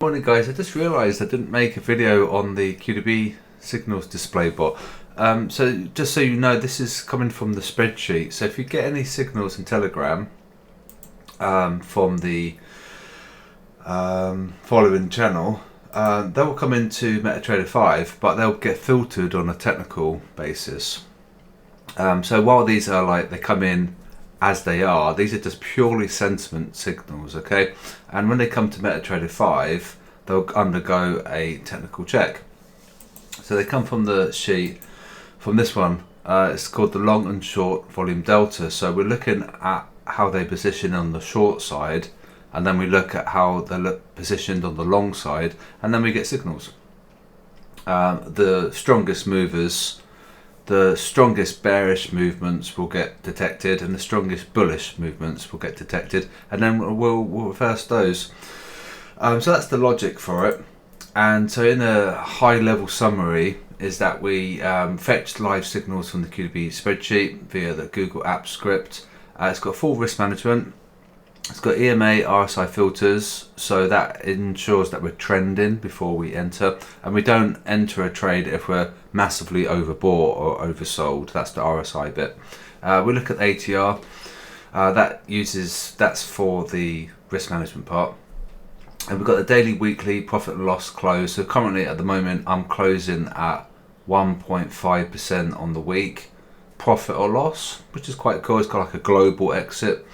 Morning guys, I just realised I didn't make a video on the QDB signals display bot. So just so you know, this is coming from the spreadsheet. So if you get any signals in Telegram from the following channel, they will come into MetaTrader 5, but they'll get filtered on a technical basis. So while these are like, they come in as they are, these are just purely sentiment signals, okay? And when they come to MetaTrader 5, they'll undergo a technical check. So they come from the sheet, from this one, it's called the long and short volume delta. So we're looking at how they position on the short side, and then we look at how they look positioned on the long side, and then we get signals. The strongest movers, the strongest bearish movements will get detected, and the strongest bullish movements will get detected, and then we'll reverse those. So that's the logic for it. And so in a high level summary is that we fetch live signals from the QDB spreadsheet via the Google app script. It's got full risk management. It's got EMA, RSI filters, so that ensures that we're trending before we enter, and we don't enter a trade if we're massively overbought or oversold. That's the RSI bit. We look at ATR. That's for the risk management part. And we've got the daily, weekly profit and loss close. So currently at the moment I'm closing at 1.5% on the week profit or loss, which is quite cool. It's got like a global exit.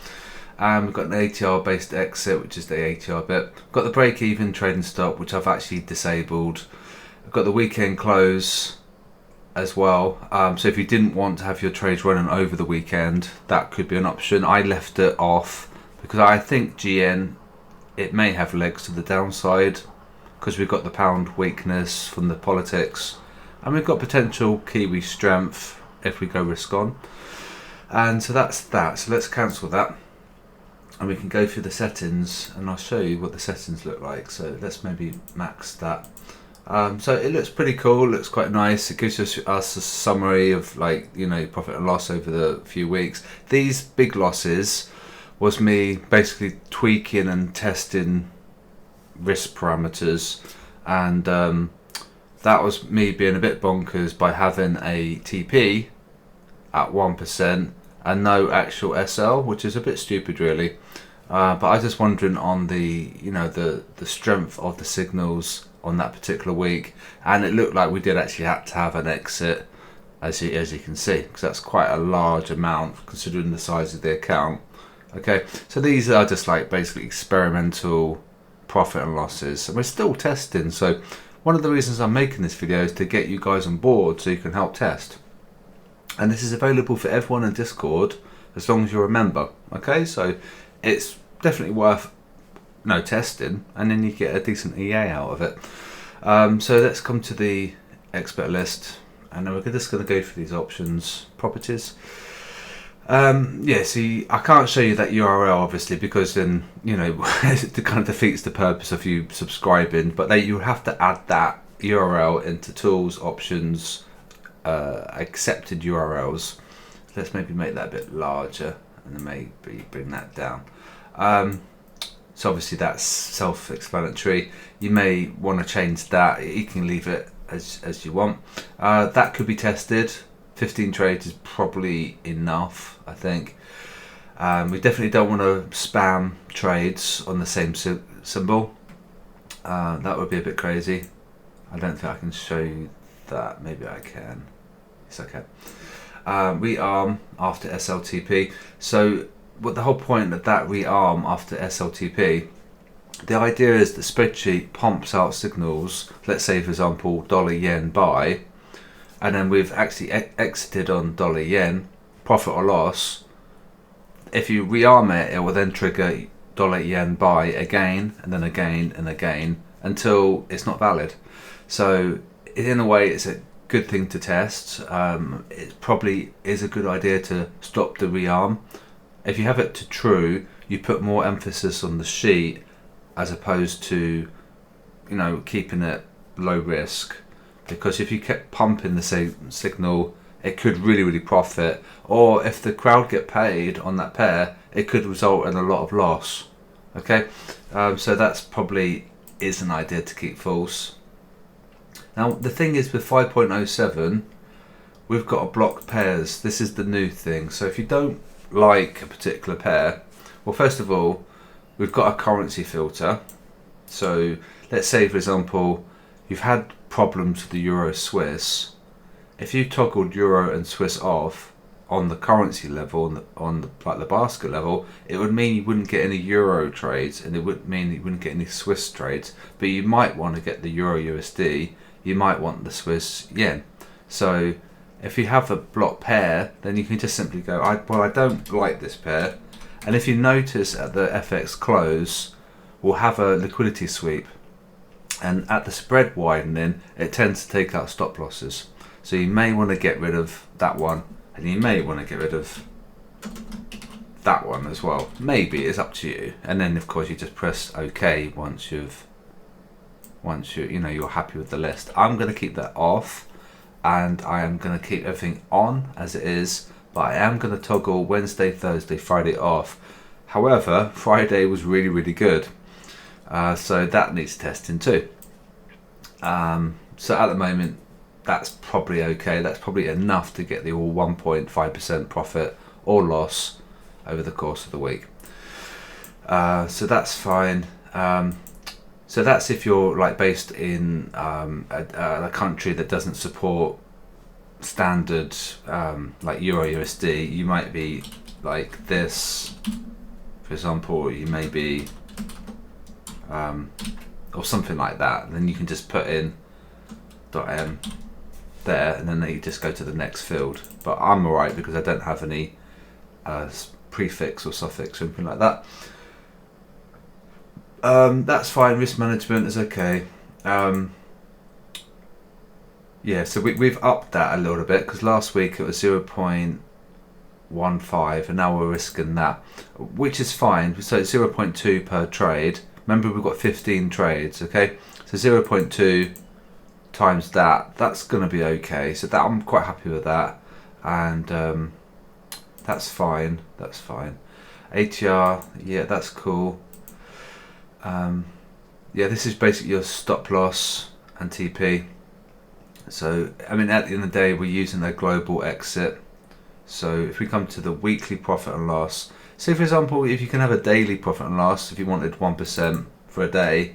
And we've got an ATR based exit, which is the ATR bit. We've got the break even trading stop, which I've actually disabled. We've got the weekend close as well. So if you didn't want to have your trades running over the weekend, that could be an option. I left it off because I think GN, it may have legs to the downside, because we've got the pound weakness from the politics, and we've got potential Kiwi strength if we go risk on. And so that's that. So let's cancel that, and we can go through the settings, and I'll show you what the settings look like. So let's maybe max that. So it looks pretty cool, it looks quite nice. It gives us a summary of, like, you know, profit and loss over the few weeks. These big losses was me basically tweaking and testing risk parameters, and that was me being a bit bonkers by having a TP at 1% and no actual SL, which is a bit stupid really. But I was just wondering on the, you know, the strength of the signals on that particular week, and it looked like we did actually have to have an exit, as you can see, because that's quite a large amount considering the size of the account. Okay, so these are just like basically experimental profit and losses, and we're still testing. So one of the reasons I'm making this video is to get you guys on board so you can help test. And this is available for everyone in Discord as long as you're a member. Okay, so it's definitely worth testing, and then you get a decent EA out of it. So let's come to the expert list, and then we're just going to go through these options, properties. Yeah, see, I can't show you that URL obviously, because then, you know, it kind of defeats the purpose of you subscribing, but you have to add that URL into tools, options, accepted URLs. Let's maybe make that a bit larger, and then maybe bring that down. So obviously that's self-explanatory. You may want to change that. You can leave it as you want. That could be tested. 15 trades is probably enough, I think. We definitely don't want to spam trades on the same symbol. That would be a bit crazy. I don't think I can show you that. Maybe I can. Yes, I can. Rearm after SLTP. So what the whole point of that rearm after SLTP, the idea is the spreadsheet pumps out signals. Let's say, for example, dollar yen buy, and then we've actually exited on dollar yen, profit or loss. If you rearm it, it will then trigger dollar yen buy again, and then again and again, until it's not valid. So in a way, it's a good thing to test. It probably is a good idea to stop the rearm. If you have it to true, you put more emphasis on the sheet as opposed to, you know, keeping it low risk. Because if you kept pumping the same signal, it could really profit, or if the crowd get paid on that pair, it could result in a lot of loss. Okay, so that's probably is an idea to keep false. Now the thing is with 5.07, we've got to block pairs. This is the new thing. So if you don't like a particular pair, well, first of all, we've got a currency filter. So let's say, for example, you've had problems with the Euro Swiss. If you toggled Euro and Swiss off on the currency level, on the like the basket level, it would mean you wouldn't get any Euro trades, and it would mean you wouldn't get any Swiss trades. But you might want to get the Euro USD. You might want the Swiss yen. So if you have a block pair, then you can just simply go, I don't like this pair. And if you notice at the FX close, we'll have a liquidity sweep. And at the spread widening, it tends to take out stop losses. So you may want to get rid of that one, and you may want to get rid of that one as well. Maybe, it's up to you. And then of course you just press OK once you're happy with the list. I'm going to keep that off, and I am going to keep everything on as it is, but I am going to toggle Wednesday, Thursday, Friday off. However, Friday was really, really good. So that needs testing too. So at the moment, that's probably okay. That's probably enough to get the all 1.5% profit or loss over the course of the week. So that's fine. So that's if you're like based in a country that doesn't support standard like Euro USD. You might be like this, for example. You may be or something like that. Then you can just put in .m there, and then you just go to the next field. But I'm alright because I don't have any prefix or suffix or anything like that. That's fine. Risk management is okay. Yeah, so we've upped that a little bit, because last week it was 0.15 and now we're risking that, which is fine. So it's 0.2 per trade. Remember, we've got 15 trades, okay? So 0.2 times that's going to be okay. So that I'm quite happy with that, and that's fine. That's fine. ATR, yeah, that's cool. Yeah, this is basically your stop loss and TP. So I mean, at the end of the day, we're using a global exit. So if we come to the weekly profit and loss, say for example, if you can have a daily profit and loss, if you wanted 1% for a day,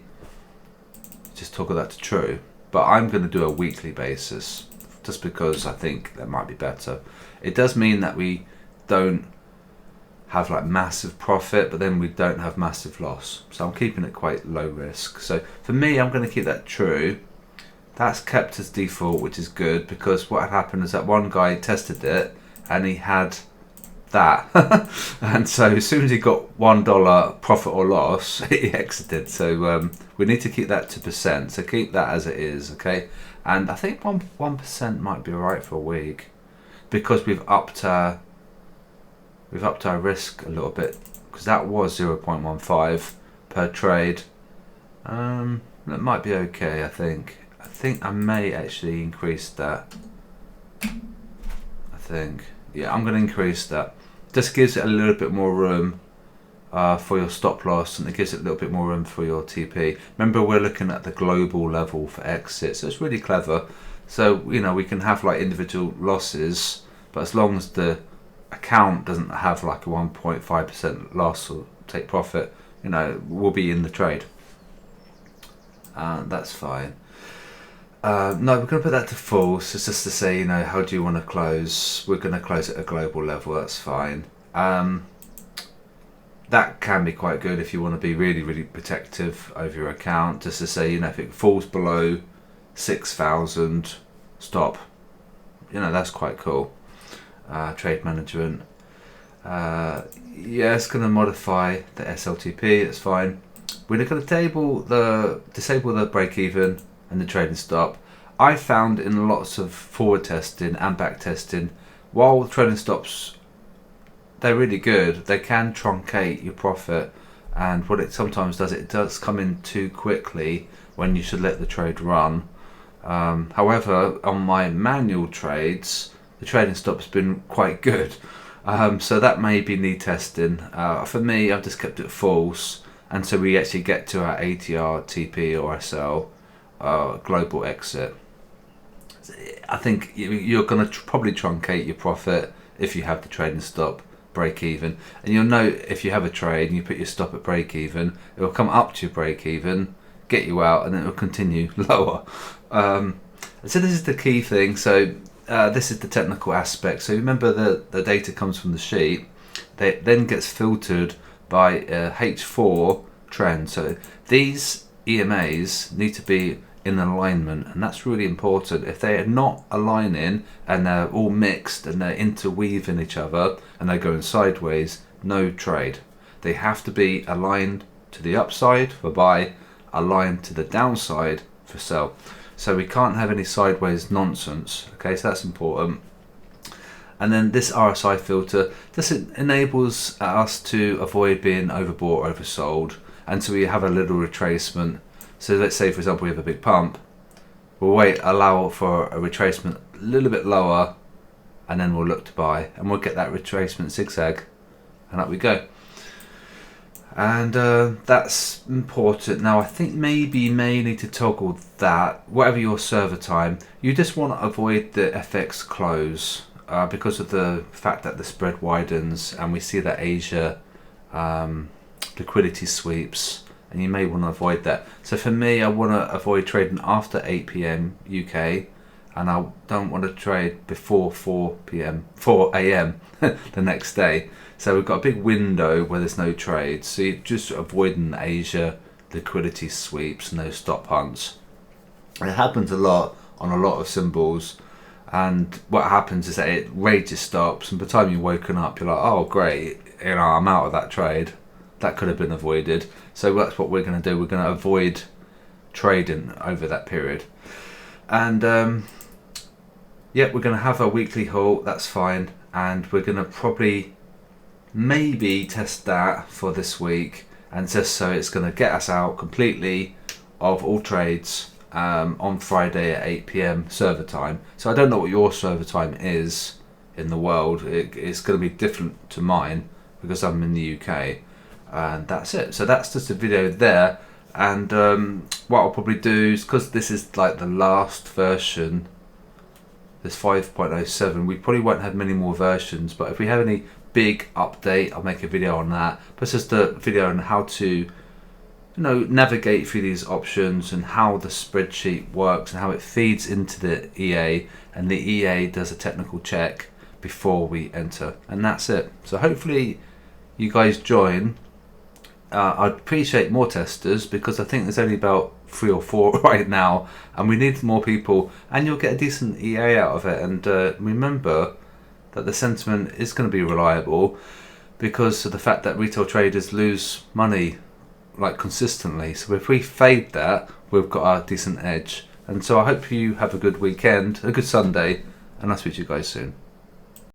just toggle that to true. But I'm going to do a weekly basis, just because I think that might be better. It does mean that we don't have like massive profit, but then we don't have massive loss. So I'm keeping it quite low risk. So for me, I'm going to keep that true. That's kept as default, which is good, because what had happened is that one guy tested it and he had that. And so as soon as he got $1 profit or loss, he exited. So we need to keep that to percent. So keep that as it is, okay? And I think 1% might be alright for a week, because we've upped our risk a little bit, because that was 0.15 per trade. That might be okay. I think I may actually increase that. I think, yeah, I'm going to increase that. Just gives it a little bit more room for your stop loss, and it gives it a little bit more room for your TP. Remember, we're looking at the global level for exit, so it's really clever. So we can have like individual losses, but as long as the account doesn't have like a 1.5% loss or take profit, we'll be in the trade. That's fine. No, we're going to put that to false. It's just to say, how do you want to close? We're going to close at a global level. That's fine. That can be quite good if you want to be really, really protective over your account. Just to say, if it falls below 6,000, stop. That's quite cool. Trade management. Yeah, it's going to modify the SLTP. That's fine. We're going to disable the break even and the trading stop. I found in lots of forward testing and back testing, while the trading stops, they're really good, they can truncate your profit, and what it sometimes does, it does come in too quickly when you should let the trade run. However, on my manual trades, the trading stop's been quite good, so that may be need testing. For me, I've just kept it false, and so we actually get to our ATR, TP or SL global exit. I think you're going to probably truncate your profit if you have the trading stop break even, and you'll note if you have a trade and you put your stop at break even, it will come up to your break even, get you out, and then it will continue lower. So this is the key thing. So this is the technical aspect. So remember the data comes from the sheet, it then gets filtered by a H4 trend. So these EMAs need to be in alignment, and that's really important. If they are not aligning and they're all mixed and they're interweaving each other and they're going sideways, no trade. They have to be aligned to the upside for buy, aligned to the downside for sell. So we can't have any sideways nonsense. Okay, so that's important. And then this RSI filter, this enables us to avoid being overbought, oversold, and so we have a little retracement. So let's say, for example, we have a big pump. We'll wait, allow for a retracement a little bit lower, and then we'll look to buy, and we'll get that retracement zigzag, and up we go. And that's important. Now I think maybe you may need to toggle that, whatever your server time. You just want to avoid the FX close because of the fact that the spread widens, and we see that Asia liquidity sweeps, and you may want to avoid that. So for me, I want to avoid trading after 8 p.m. UK, and I don't want to trade before 4 a.m. the next day. So we've got a big window where there's no trades. So you're just avoiding Asia liquidity sweeps, no stop hunts. It happens a lot on a lot of symbols, and what happens is that it rages stops, and by the time you've woken up, you're like, oh great, I'm out of that trade. That could have been avoided. So that's what we're going to do. We're going to avoid trading over that period. And we're going to have a weekly halt. That's fine. And we're going to probably maybe test that for this week. And just so it's going to get us out completely of all trades on Friday at 8 p.m. server time. So I don't know what your server time is in the world. It's going to be different to mine because I'm in the UK. And that's it. So that's just a video there. And what I'll probably do is, because this is like the last version, this 5.07, we probably won't have many more versions, but if we have any big update, I'll make a video on that. But it's just a video on how to navigate through these options and how the spreadsheet works and how it feeds into the EA, and the EA does a technical check before we enter, and that's it. So hopefully you guys join. I'd appreciate more testers, because I think there's only about 3 or 4 right now, and we need more people, and you'll get a decent EA out of it. And remember that the sentiment is going to be reliable because of the fact that retail traders lose money like consistently. So if we fade that, we've got a decent edge. And so I hope you have a good weekend, a good Sunday, and I'll speak to you guys soon.